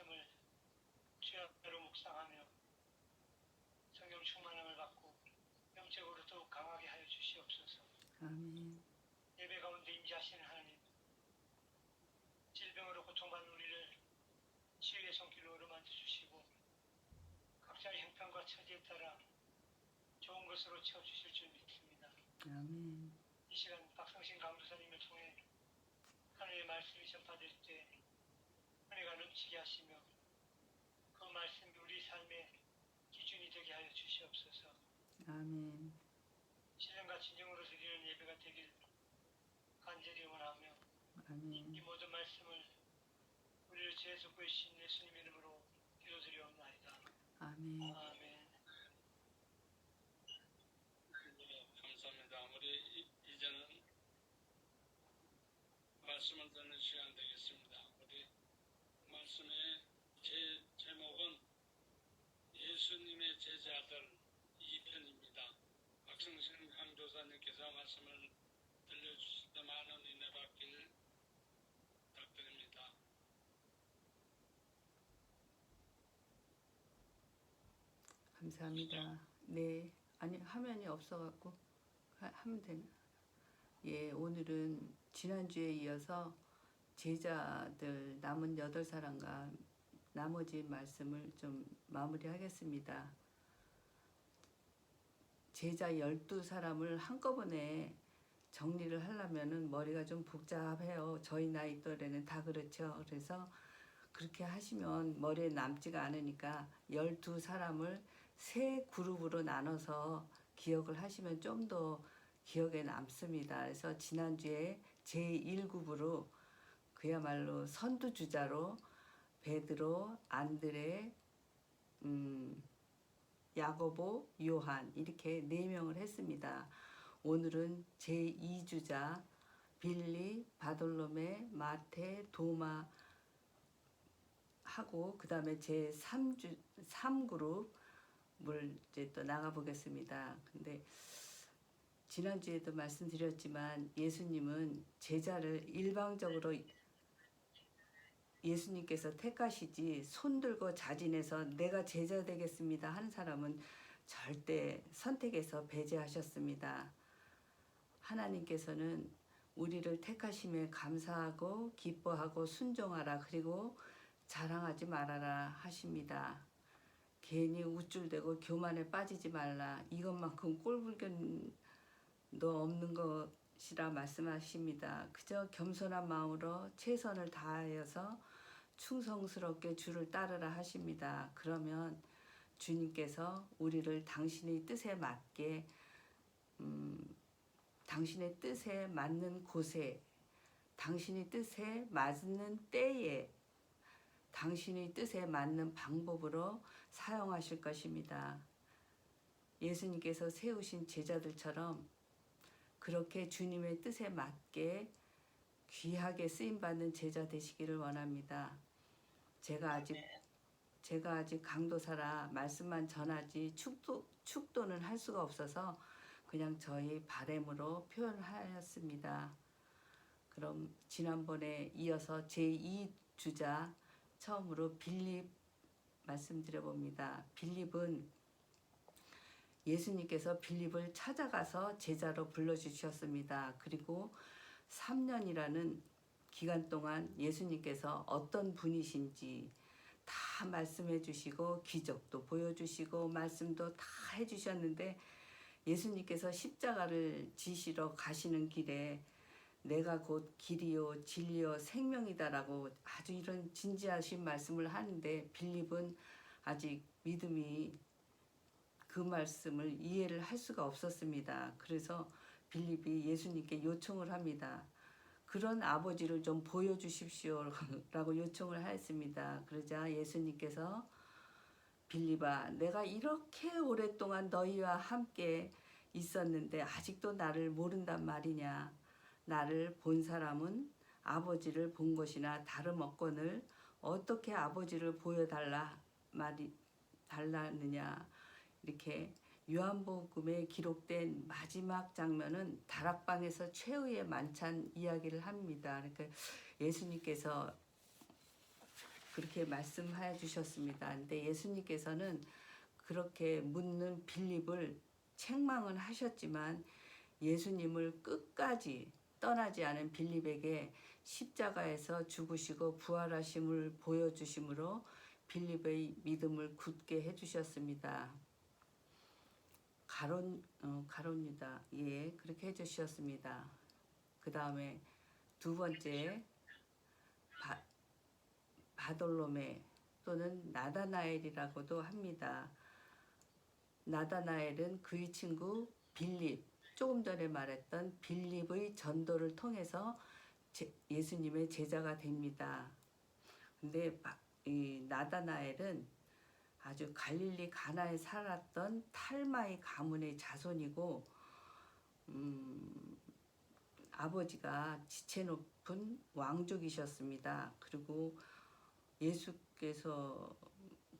말씀을 주야로 묵상하며 성령 충만함을 받고 영적으로 더욱 강하게 하여 주시옵소서. 아멘. 예배 가운데 임재하시는 하나님, 질병으로 고통받는 우리를 치유의 손길로 어루만져 주시고 각자의 형편과 처지에 따라 좋은 것으로 채워주실 줄 믿습니다. 아멘. 이 시간 박성신 강도사님을 통해 하나님의 말씀이 전파될 때 은혜가 넘치게 하시며 그 말씀이 우리 삶의 기준이 되게 하여 주시옵소서. 아멘. 신령과 진정으로 드리는 예배가 되길 간절히 원하며 이 아멘. 모든 말씀을 우리를 죄에서 구해주신 예수님 이름으로 기도드리옵나이다. 아멘. 아멘. 네, 감사합니다. 우리 이제는 말씀을 듣는 시간 되겠습니다. 우리 말씀의 제목은 예수님의 제자들 2편입니다. 박성신 강도사님께서 말씀을 들려주실 때 많은 은혜 받길 부탁드립니다. 감사합니다. 네. 아니, 화면이 없어갖고 하면 되나? 예, 오늘은 지난주에 이어서 제자들 남은 8사람과 나머지 말씀을 좀 마무리하겠습니다. 제자 12사람을 한꺼번에 정리를 하려면은 머리가 좀 복잡해요. 저희 나이 또래는 다 그렇죠. 그래서 그렇게 하시면 머리에 남지가 않으니까 12사람을 세 그룹으로 나눠서 기억을 하시면 좀 더 기억에 남습니다. 그래서 지난주에 제1grup으로 그야말로 선두주자로 베드로, 안드레, 야고보, 요한 이렇게 4명을 했습니다. 오늘은 제2주자 빌리, 바돌로메, 마테, 도마 하고 그 다음에 제3그룹을 이제 또 나가보겠습니다. 근데 지난주에도 말씀드렸지만 예수님은 제자를 일방적으로 예수님께서 택하시지 손들고 자진해서 내가 제자 되겠습니다 하는 사람은 절대 선택해서 배제하셨습니다. 하나님께서는 우리를 택하심에 감사하고 기뻐하고 순종하라 그리고 자랑하지 말아라 하십니다. 괜히 우쭐대고 교만에 빠지지 말라. 이것만큼 꼴불견도 없는 것이라 말씀하십니다. 그저 겸손한 마음으로 최선을 다하여서 충성스럽게 주를 따르라 하십니다. 그러면 주님께서 우리를 당신의 뜻에 맞게 당신의 뜻에 맞는 곳에 당신의 뜻에 맞는 때에 당신의 뜻에 맞는 방법으로 사용하실 것입니다. 예수님께서 세우신 제자들처럼 그렇게 주님의 뜻에 맞게 귀하게 쓰임받는 제자 되시기를 원합니다. 제가 아직 강도사라 말씀만 전하지 축도는 할 수가 없어서 그냥 저희 바램으로 표현하였습니다. 그럼 지난번에 이어서 제2주자 처음으로 빌립 말씀드려봅니다. 빌립은 예수님께서 빌립을 찾아가서 제자로 불러주셨습니다. 그리고 3년이라는 기간 동안 예수님께서 어떤 분이신지 다 말씀해 주시고 기적도 보여주시고 말씀도 다 해주셨는데 예수님께서 십자가를 지시러 가시는 길에 내가 곧 길이요 진리요 생명이다라고 아주 이런 진지하신 말씀을 하는데 빌립은 아직 믿음이 그 말씀을 이해를 할 수가 없었습니다. 그래서 빌립이 예수님께 요청을 합니다. 그런 아버지를 좀 보여주십시오 라고 요청을 하였습니다. 그러자 예수님께서 빌립아 내가 이렇게 오랫동안 너희와 함께 있었는데 아직도 나를 모른단 말이냐. 나를 본 사람은 아버지를 본 것이나 다름없거늘 어떻게 아버지를 달라느냐. 이렇게 요한복음에 기록된 마지막 장면은 다락방에서 최후의 만찬 이야기를 합니다. 그러니까 예수님께서 그렇게 말씀하여 주셨습니다. 근데 예수님께서는 그렇게 묻는 빌립을 책망은 하셨지만 예수님을 끝까지 떠나지 않은 빌립에게 십자가에서 죽으시고 부활하심을 보여주심으로 빌립의 믿음을 굳게 해주셨습니다. 가론유다, 예, 그렇게 해주셨습니다. 그 다음에 두 번째 바돌로메 또는 나다나엘이라고도 합니다. 나다나엘은 그의 친구 빌립, 조금 전에 말했던 빌립의 전도를 통해서 예수님의 제자가 됩니다. 근데 이 나다나엘은 아주 갈릴리 가나에 살았던 탈마의 가문의 자손이고 아버지가 지체 높은 왕족이셨습니다. 그리고 예수께서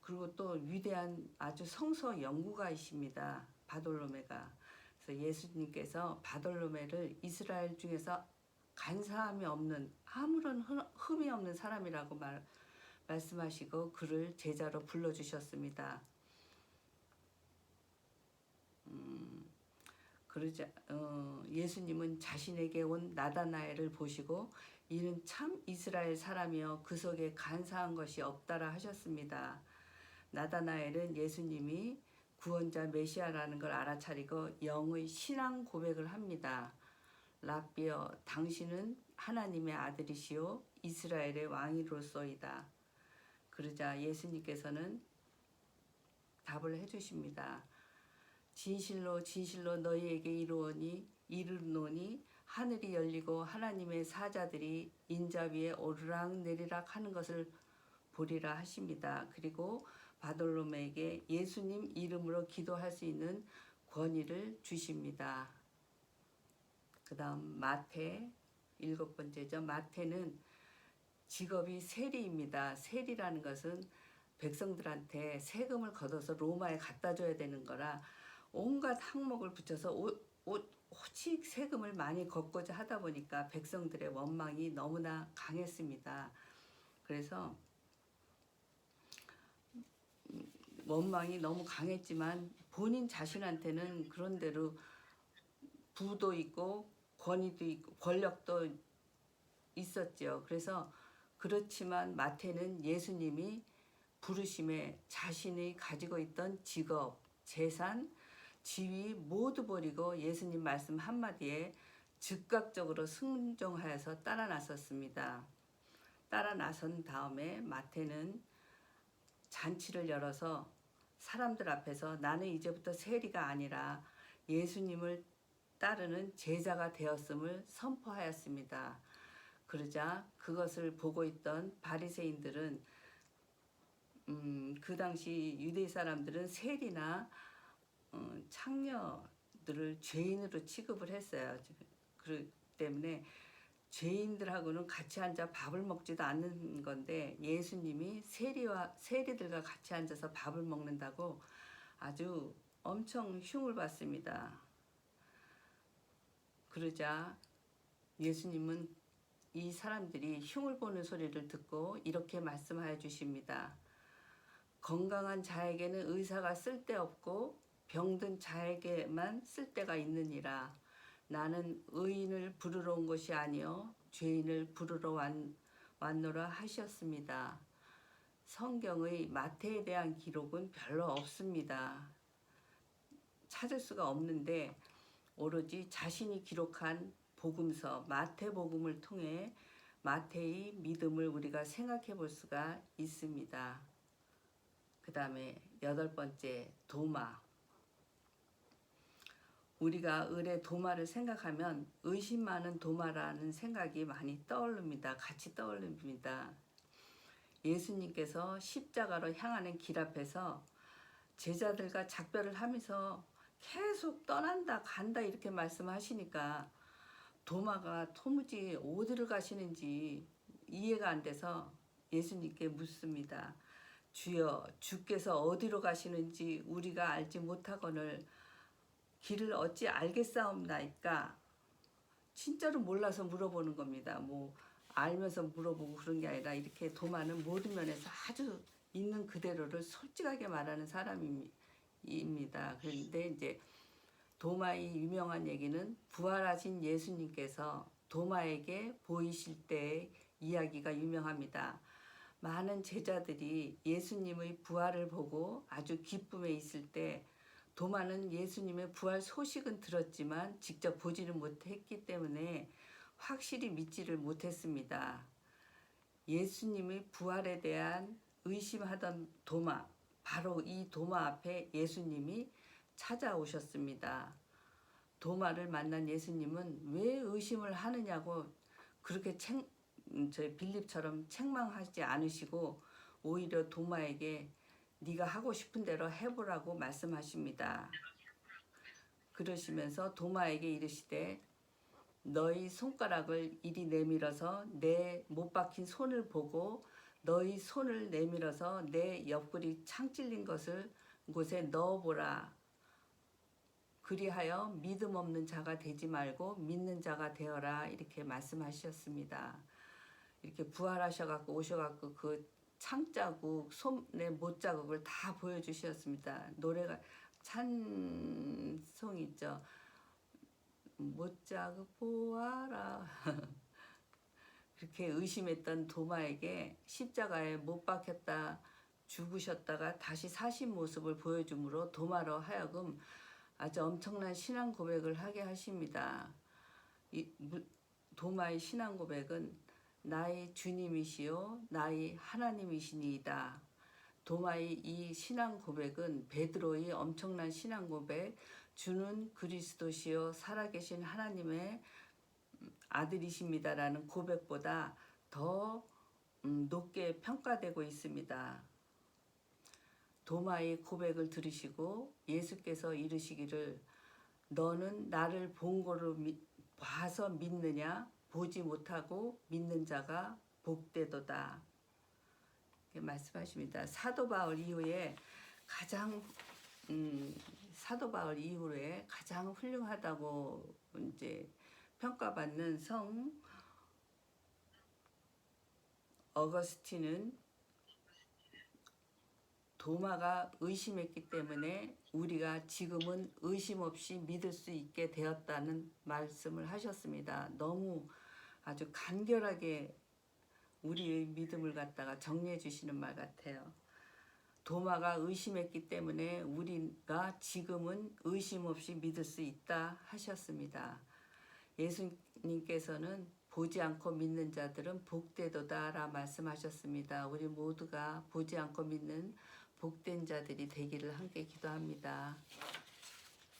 그리고 또 위대한 아주 성서 연구가이십니다. 바돌로메가. 그래서 예수님께서 바돌로메를 이스라엘 중에서 간사함이 없는 아무런 흠이 없는 사람이라고 말씀하시고 그를 제자로 불러주셨습니다. 그러자 예수님은 자신에게 온 나다나엘을 보시고 이는 참 이스라엘 사람이여 그 속에 간사한 것이 없다라 하셨습니다. 나다나엘은 예수님이 구원자 메시아라는 걸 알아차리고 영의 신앙 고백을 합니다. 랍비여 당신은 하나님의 아들이시오 이스라엘의 왕이로소이다. 그러자 예수님께서는 답을 해주십니다. 진실로 진실로 너희에게 이르노니 하늘이 열리고 하나님의 사자들이 인자 위에 오르락 내리락 하는 것을 보리라 하십니다. 그리고 바돌로메에게 예수님 이름으로 기도할 수 있는 권위를 주십니다. 그 다음 마태, 일곱 번째죠. 마태는 직업이 세리입니다. 세리라는 것은 백성들한테 세금을 걷어서 로마에 갖다 줘야 되는 거라 온갖 항목을 붙여서 오직 세금을 많이 걷고자 하다 보니까 백성들의 원망이 너무나 강했습니다. 그래서 원망이 너무 강했지만 본인 자신한테는 그런대로 부도 있고 권위도 있고 권력도 있었죠. 그래서 그렇지만 마태는 예수님이 부르심에 자신이 가지고 있던 직업, 재산, 지위 모두 버리고 예수님 말씀 한마디에 즉각적으로 순종하여서 따라 나섰습니다. 따라 나선 다음에 마태는 잔치를 열어서 사람들 앞에서 나는 이제부터 세리가 아니라 예수님을 따르는 제자가 되었음을 선포하였습니다. 그러자 그것을 보고 있던 바리새인들은 그 당시 유대 사람들은 세리나 창녀들을 죄인으로 취급을 했어요. 그렇기 때문에 죄인들하고는 같이 앉아 밥을 먹지도 않는 건데 예수님이 세리들과 같이 앉아서 밥을 먹는다고 아주 엄청 흉을 받습니다. 그러자 예수님은 이 사람들이 흉을 보는 소리를 듣고 이렇게 말씀하여 주십니다. 건강한 자에게는 의사가 쓸데없고 병든 자에게만 쓸데가 있느니라. 나는 의인을 부르러 온 것이 아니요 죄인을 부르러 왔노라 하셨습니다. 성경의 마태에 대한 기록은 별로 없습니다. 찾을 수가 없는데 오로지 자신이 기록한 복음서 마태복음을 통해 마태의 믿음을 우리가 생각해 볼 수가 있습니다. 그 다음에 여덟 번째 도마. 우리가 을의 도마를 생각하면 의심 많은 도마라는 생각이 많이 떠오릅니다. 같이 떠오릅니다. 예수님께서 십자가로 향하는 길 앞에서 제자들과 작별을 하면서 계속 떠난다 간다 이렇게 말씀하시니까 도마가 도무지 어디를 가시는지 이해가 안 돼서 예수님께 묻습니다. 주여 주께서 어디로 가시는지 우리가 알지 못하거늘 길을 어찌 알겠사옵나이까. 진짜로 몰라서 물어보는 겁니다. 알면서 물어보고 그런 게 아니라 이렇게 도마는 모든 면에서 아주 있는 그대로를 솔직하게 말하는 사람입니다. 그런데 이제 도마의 유명한 얘기는 부활하신 예수님께서 도마에게 보이실 때의 이야기가 유명합니다. 많은 제자들이 예수님의 부활을 보고 아주 기쁨에 있을 때 도마는 예수님의 부활 소식은 들었지만 직접 보지는 못했기 때문에 확실히 믿지를 못했습니다. 예수님의 부활에 대한 의심하던 도마, 바로 이 도마 앞에 예수님이 찾아오셨습니다. 도마를 만난 예수님은 왜 의심을 하느냐고 그렇게 저희 빌립처럼 책망하지 않으시고 오히려 도마에게 네가 하고 싶은 대로 해보라고 말씀하십니다. 그러시면서 도마에게 이르시되 너희 손가락을 이리 내밀어서 내 못 박힌 손을 보고 너희 손을 내밀어서 내 옆구리 창 찔린 것을 곳에 넣어보라. 그리하여 믿음 없는 자가 되지 말고 믿는 자가 되어라. 이렇게 말씀하셨습니다. 이렇게 부활하셔갖고 오셔갖고 그 창자국, 손의 못자국을 다 보여주셨습니다. 노래가 찬송 있죠. 못자국 보아라. 그렇게 의심했던 도마에게 십자가에 못 박혔다 죽으셨다가 다시 사신 모습을 보여줌으로 도마로 하여금 아주 엄청난 신앙 고백을 하게 하십니다. 도마의 신앙 고백은 나의 주님이시요 나의 하나님이시니이다. 도마의 이 신앙 고백은 베드로의 엄청난 신앙 고백, 주는 그리스도시요 살아계신 하나님의 아들이십니다라는 고백보다 더 높게 평가되고 있습니다. 도마의 고백을 들으시고 예수께서 이르시기를 너는 나를 본 거로 봐서 믿느냐? 보지 못하고 믿는 자가 복되도다. 이렇게 말씀하십니다. 사도 바울 이후에 가장 훌륭하다고 이제 평가받는 성 어거스틴은 도마가 의심했기 때문에 우리가 지금은 의심 없이 믿을 수 있게 되었다는 말씀을 하셨습니다. 너무 아주 간결하게 우리의 믿음을 갖다가 정리해 주시는 말 같아요. 도마가 의심했기 때문에 우리가 지금은 의심 없이 믿을 수 있다 하셨습니다. 예수님께서는 보지 않고 믿는 자들은 복되도다라 말씀하셨습니다. 우리 모두가 보지 않고 믿는 복된 자들이 되기를 함께 기도합니다.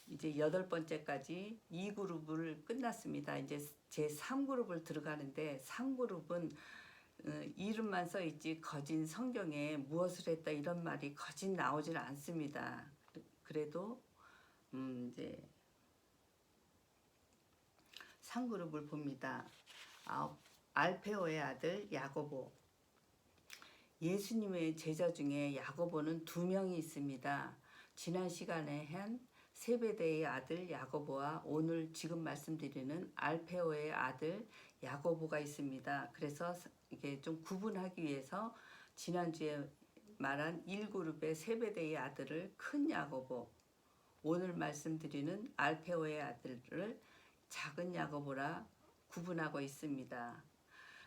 이제 8번째까지 2그룹을 끝났습니다. 이제 제 3그룹을 들어가는데 3그룹은 이름만 써 있지 거진 성경에 무엇을 했다 이런 말이 거진 나오질 않습니다. 그래도 이제 3그룹을 봅니다. 알페오의 아들 야고보. 예수님의 제자 중에 야고보는 2명이 있습니다. 지난 시간에 한 세베대의 아들 야고보와 오늘 지금 말씀드리는 알페오의 아들 야고보가 있습니다. 그래서 이게 좀 구분하기 위해서 지난주에 말한 1그룹의 세베대의 아들을 큰 야고보, 오늘 말씀드리는 알페오의 아들을 작은 야고보라 구분하고 있습니다.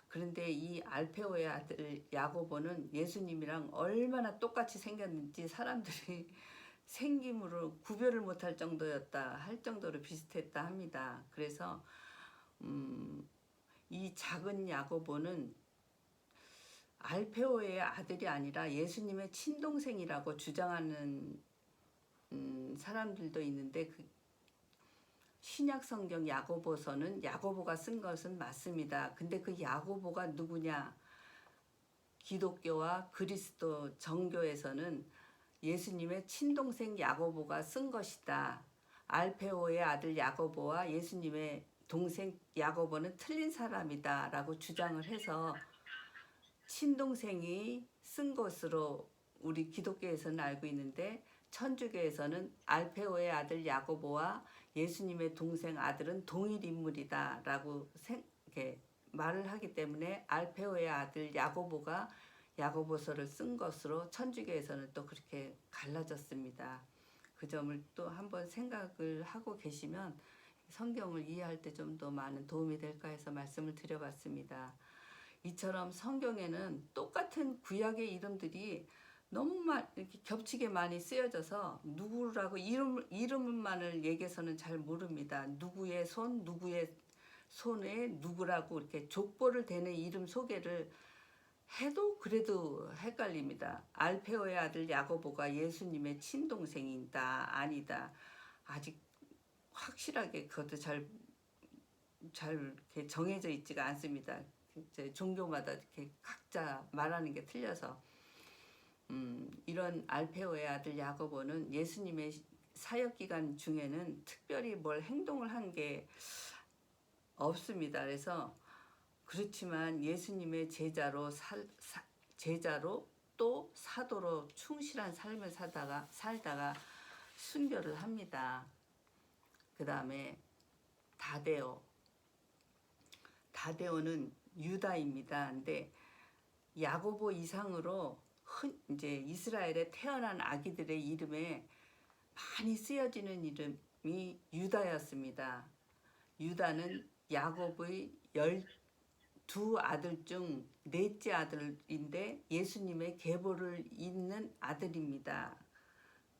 그런데 이 알페오의 아들 야고보는 예수님이랑 얼마나 똑같이 생겼는지 사람들이 생김으로 구별을 못할 정도였다 할 정도로 비슷했다 합니다. 그래서 이 작은 야고보는 알페오의 아들이 아니라 예수님의 친동생이라고 주장하는 사람들도 있는데 신약 성경 야고보서는 야고보가 쓴 것은 맞습니다. 근데 그 야고보가 누구냐? 기독교와 그리스도 정교에서는 예수님의 친동생 야고보가 쓴 것이다. 알페오의 아들 야고보와 예수님의 동생 야고보는 틀린 사람이다 라고 주장을 해서 친동생이 쓴 것으로 우리 기독교에서는 알고 있는데 천주교에서는 알페오의 아들 야고보와 예수님의 동생 아들은 동일 인물이다 라고 말을 하기 때문에 알페오의 아들 야고보가 야고보서를 쓴 것으로 천주교에서는 또 그렇게 갈라졌습니다. 그 점을 또 한번 생각을 하고 계시면 성경을 이해할 때 좀 더 많은 도움이 될까 해서 말씀을 드려봤습니다. 이처럼 성경에는 똑같은 구약의 이름들이 너무 이렇게 겹치게 많이 쓰여져서 누구라고 이름만을 얘기해서는 잘 모릅니다. 누구의 손, 누구의 손에 누구라고 이렇게 족보를 대는 이름 소개를 해도 그래도 헷갈립니다. 알페오의 아들 야고보가 예수님의 친동생이다 아니다 아직 확실하게 그것도 잘 이렇게 정해져 있지가 않습니다. 이제 종교마다 이렇게 각자 말하는 게 틀려서 이런 알페오의 아들 야고보는 예수님의 사역 기간 중에는 특별히 뭘 행동을 한 게 없습니다. 그래서 그렇지만 예수님의 제자로 또 사도로 충실한 삶을 살다가 순교를 합니다. 그 다음에 다데오는 유다입니다. 근데 야고보 이상으로 이제 이스라엘에 태어난 아기들의 이름에 많이 쓰여지는 이름이 유다였습니다. 유다는 야고보의 12아들 중 넷째 아들인데 예수님의 계보를 잇는 아들입니다.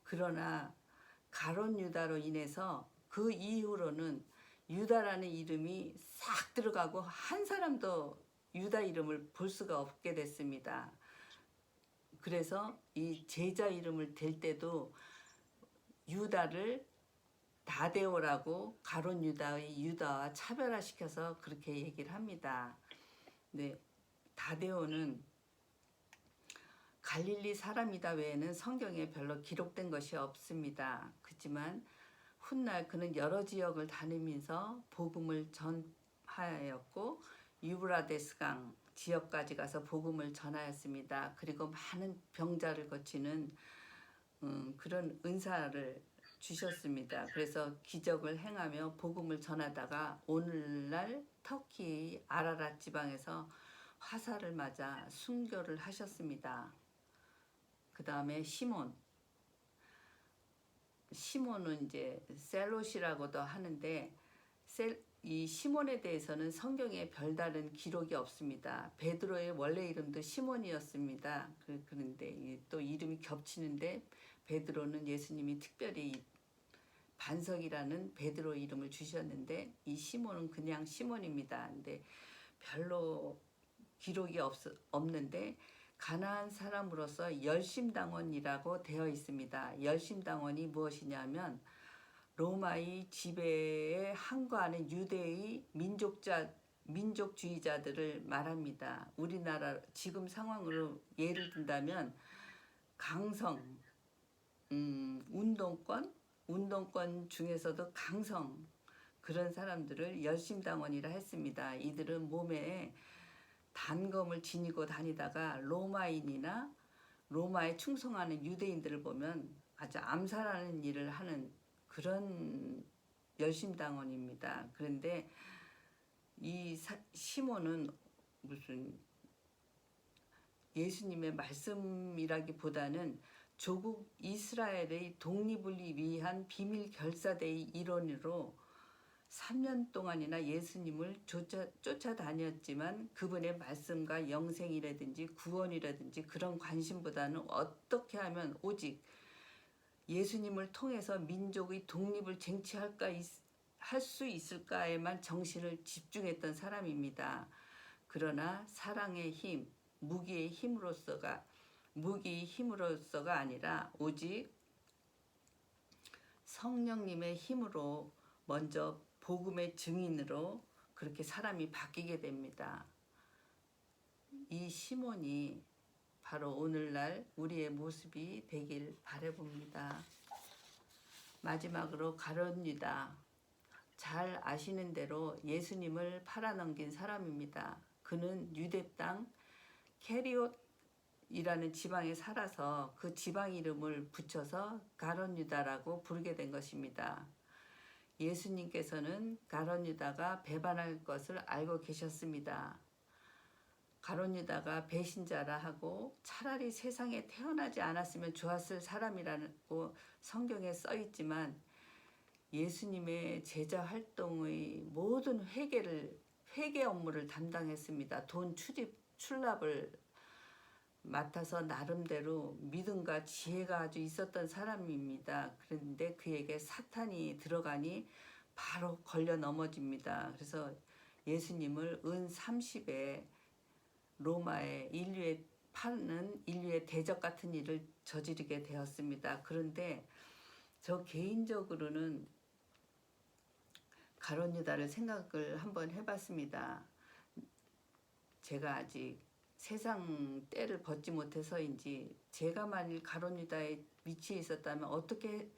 그러나 가론 유다로 인해서 그 이후로는 유다라는 이름이 싹 들어가고 한 사람도 유다 이름을 볼 수가 없게 됐습니다. 그래서 이 제자 이름을 댈 때도 유다를 다데오라고 가론 유다의 유다와 차별화시켜서 그렇게 얘기를 합니다. 네, 다데오는 갈릴리 사람이다 외에는 성경에 별로 기록된 것이 없습니다. 그렇지만 훗날 그는 여러 지역을 다니면서 복음을 전하였고 유브라데스강 지역까지 가서 복음을 전하였습니다. 그리고 많은 병자를 고치는 그런 은사를 주셨습니다. 그래서 기적을 행하며 복음을 전하다가 오늘날 터키 아라랏 지방에서 화살을 맞아 순교를 하셨습니다. 그 다음에 시몬은 이제 셀롯이라고도 하는데 이 시몬에 대해서는 성경에 별다른 기록이 없습니다. 베드로의 원래 이름도 시몬이었습니다. 그런데 또 이름이 겹치는데 베드로는 예수님이 특별히 반석이라는 베드로 이름을 주셨는데 이 시몬은 그냥 시몬입니다. 근데 별로 기록이 없는데 가나안 사람으로서 열심당원이라고 되어 있습니다. 열심당원이 무엇이냐면 로마의 지배에 항거하는 유대의 민족주의자들을 말합니다. 우리나라 지금 상황으로 예를 든다면 강성, 운동권 중에서도 강성 그런 사람들을 열심당원이라 했습니다. 이들은 몸에 단검을 지니고 다니다가 로마인이나 로마에 충성하는 유대인들을 보면 아주 암살하는 일을 하는 그런 열심당원입니다. 그런데 이 시몬은 무슨 예수님의 말씀이라기보다는 조국 이스라엘의 독립을 위한 비밀 결사대의 일원으로 3년 동안이나 예수님을 쫓아다녔지만 그분의 말씀과 영생이라든지 구원이라든지 그런 관심보다는 어떻게 하면 오직 예수님을 통해서 민족의 독립을 쟁취할까 할 수 있을까에만 정신을 집중했던 사람입니다. 그러나 사랑의 힘, 무기의 힘으로서가 아니라 오직 성령님의 힘으로 먼저 복음의 증인으로 그렇게 사람이 바뀌게 됩니다. 이 시몬이 바로 오늘날 우리의 모습이 되길 바라봅니다. 마지막으로 가룟 유다. 잘 아시는 대로 예수님을 팔아넘긴 사람입니다. 그는 유대 땅 캐리옷이라는 지방에 살아서 그 지방 이름을 붙여서 가룟 유다라고 부르게 된 것입니다. 예수님께서는 가룟 유다가 배반할 것을 알고 계셨습니다. 가룟 유다가 배신자라 하고 차라리 세상에 태어나지 않았으면 좋았을 사람이라고 성경에 써 있지만 예수님의 제자 활동의 모든 회계 업무를 담당했습니다. 돈 출납을 맡아서 나름대로 믿음과 지혜가 아주 있었던 사람입니다. 그런데 그에게 사탄이 들어가니 바로 걸려 넘어집니다. 그래서 예수님을 은 30에 로마에 인류의 대적 같은 일을 저지르게 되었습니다. 그런데 저 개인적으로는 가룟 유다를 생각을 한번 해봤습니다. 제가 아직 세상 때를 벗지 못해서인지 제가 만일 가룟 유다의 위치에 있었다면 어떻게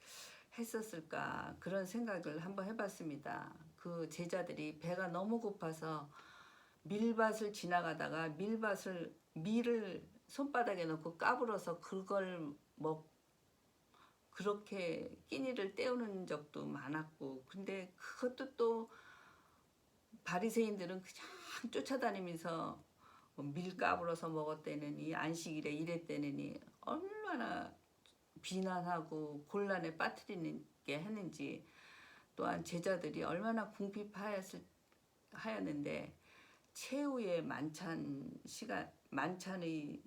했었을까 그런 생각을 한번 해봤습니다. 그 제자들이 배가 너무 고파서 밀밭을 지나가다가 밀을 손바닥에 넣고 까불어서 그걸 그렇게 끼니를 때우는 적도 많았고, 근데 그것도 또 바리새인들은 그냥 쫓아다니면서 밀 까불어서 먹었대느니 안식일에 이랬대느니 얼마나 비난하고 곤란에 빠뜨리게 했는지, 또한 제자들이 얼마나 궁핍하였는데 최후의 만찬의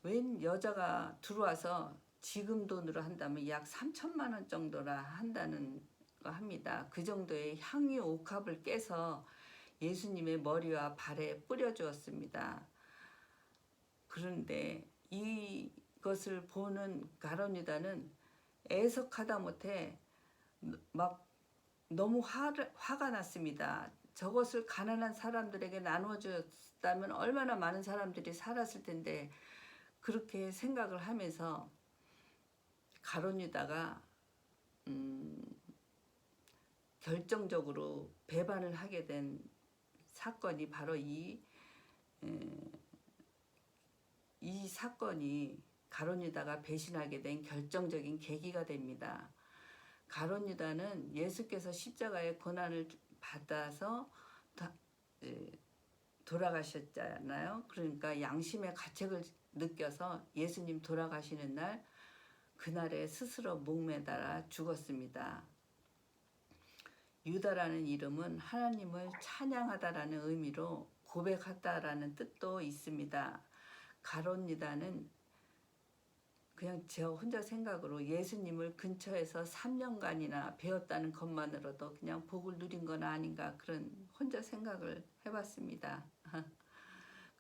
웬 여자가 들어와서 지금 돈으로 한다면 약 3천만 원 정도라 한다는 거 합니다. 그 정도의 향유 옥합을 깨서 예수님의 머리와 발에 뿌려주었습니다. 그런데 이것을 보는 가룟 유다는 애석하다 못해 막 너무 화가 났습니다. 저것을 가난한 사람들에게 나누어 줬다면 얼마나 많은 사람들이 살았을 텐데, 그렇게 생각을 하면서 가룟 유다가 결정적으로 배반을 하게 된 사건이 바로 이 사건이 가룟 유다가 배신하게 된 결정적인 계기가 됩니다. 가룟 유다는 예수께서 십자가의 고난을 받아서 돌아가셨잖아요. 그러니까 양심의 가책을 느껴서 예수님 돌아가시는 날, 그날에 스스로 목매달아 죽었습니다. 유다라는 이름은 하나님을 찬양하다라는 의미로 고백하다라는 뜻도 있습니다. 가룟 유다는 그냥 저 혼자 생각으로 예수님을 근처에서 3년간이나 배웠다는 것만으로도 그냥 복을 누린 건 아닌가, 그런 혼자 생각을 해봤습니다.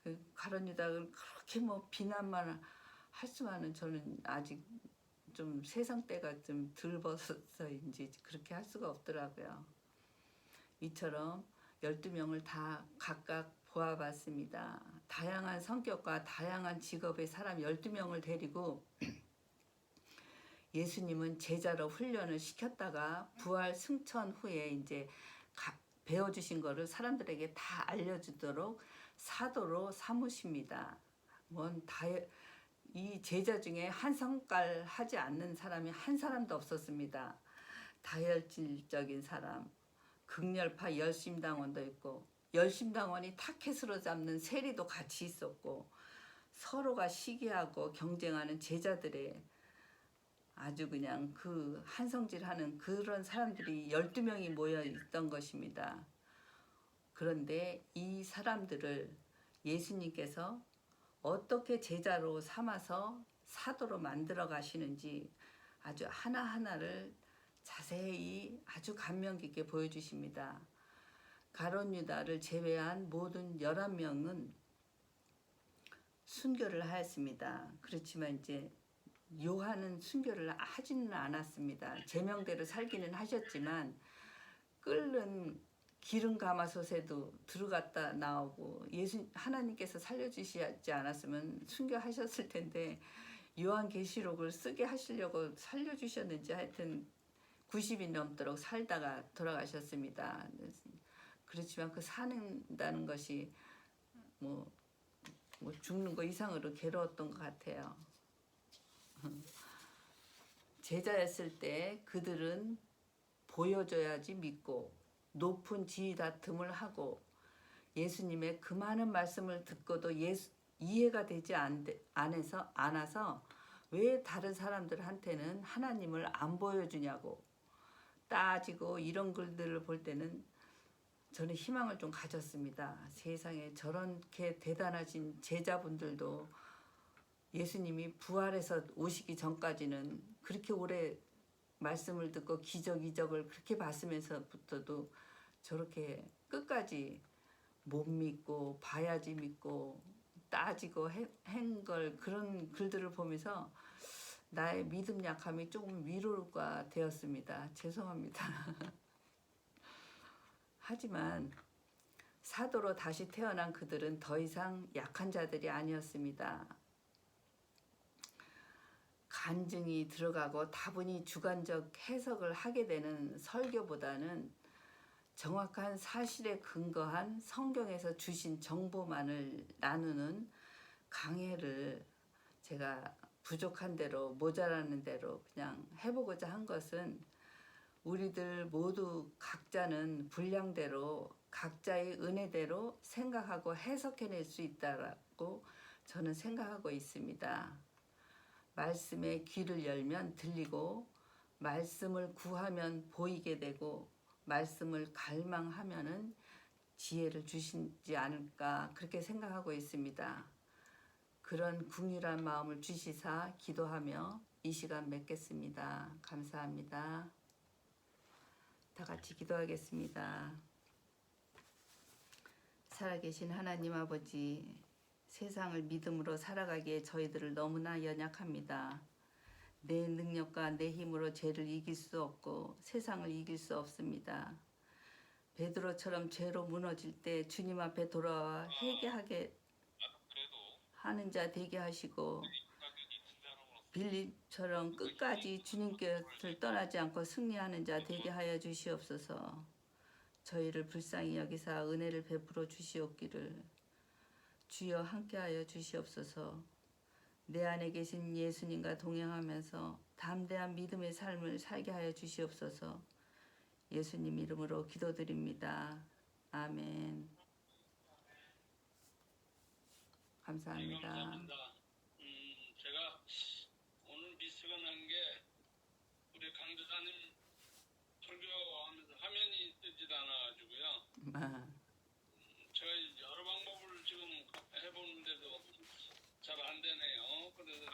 그 가룟 유다를 그렇게 비난만 할 수만은 저는 아직 좀 세상 때가 좀 덜 벗어서인지 그렇게 할 수가 없더라고요. 이처럼 12명을 다 각각 보아봤습니다. 다양한 성격과 다양한 직업의 사람 12명을 데리고 예수님은 제자로 훈련을 시켰다가 부활 승천 후에 이제 배워주신 거를 사람들에게 다 알려주도록 사도로 삼으십니다. 이 제자 중에 한 성깔 하지 않는 사람이 한 사람도 없었습니다. 다혈질적인 사람, 극렬파 열심당원도 있고, 열심당원이 타켓으로 잡는 세리도 같이 있었고, 서로가 시기하고 경쟁하는 제자들의 아주 그냥 그 한성질하는 그런 사람들이 12명이 모여 있던 것입니다. 그런데 이 사람들을 예수님께서 어떻게 제자로 삼아서 사도로 만들어 가시는지 아주 하나하나를 자세히 아주 감명 깊게 보여주십니다. 가룟 유다를 제외한 모든 11명은 순교를 하였습니다. 그렇지만 이제 요한은 순교를 하지는 않았습니다. 제명대로 살기는 하셨지만 끓는 기름 가마솥에도 들어갔다 나오고 하나님께서 살려주시지 않았으면 순교하셨을 텐데 요한계시록을 쓰게 하시려고 살려주셨는지 하여튼 90이 넘도록 살다가 돌아가셨습니다. 그렇지만 그 사는다는 것이 뭐 죽는 거 이상으로 괴로웠던 것 같아요. 제자였을 때 그들은 보여줘야지 믿고 높은 지위 다툼을 하고 예수님의 그 많은 말씀을 듣고도 이해가 되지 않아서 왜 다른 사람들한테는 하나님을 안 보여주냐고 따지고 이런 글들을 볼 때는 저는 희망을 좀 가졌습니다. 세상에 저렇게 대단하신 제자분들도 예수님이 부활해서 오시기 전까지는 그렇게 오래 말씀을 듣고 기적 이적을 그렇게 봤으면서부터도 저렇게 끝까지 못 믿고 봐야지 믿고 따지고 행걸 그런 글들을 보면서 나의 믿음 약함이 조금 위로가 되었습니다. 죄송합니다. 하지만 사도로 다시 태어난 그들은 더 이상 약한 자들이 아니었습니다. 간증이 들어가고 다분히 주관적 해석을 하게 되는 설교보다는 정확한 사실에 근거한 성경에서 주신 정보만을 나누는 강해를 제가 부족한 대로 모자라는 대로 그냥 해보고자 한 것은 우리들 모두 각자는 분량대로 각자의 은혜대로 생각하고 해석해낼 수 있다고 저는 생각하고 있습니다. 말씀에 귀를 열면 들리고 말씀을 구하면 보이게 되고 말씀을 갈망하면은 지혜를 주시지 않을까 그렇게 생각하고 있습니다. 그런 긍휼한 마음을 주시사 기도하며 이 시간 맺겠습니다. 감사합니다. 다 같이 기도하겠습니다. 살아계신 하나님 아버지, 세상을 믿음으로 살아가기에 저희들을 너무나 연약합니다. 내 능력과 내 힘으로 죄를 이길 수 없고 세상을 이길 수 없습니다. 베드로처럼 죄로 무너질 때 주님 앞에 돌아와 회개하게 하는 자 되게 하시고 빌립처럼 끝까지 주님 곁을 떠나지 않고 승리하는 자 되게 하여 주시옵소서. 저희를 불쌍히 여기사 은혜를 베풀어 주시옵기를 주여 함께하여 주시옵소서. 내 안에 계신 예수님과 동행하면서 담대한 믿음의 삶을 살게 하여 주시옵소서. 예수님 이름으로 기도드립니다. 아멘. 감사합니다. 감사합니다. 제가 오늘 미스가 난 게 우리 강도사님 설교하면서 화면이 뜨질 않아가지고요. 제가 여러 방법을 지금 해보는데도 잘 안 되네요. 그래서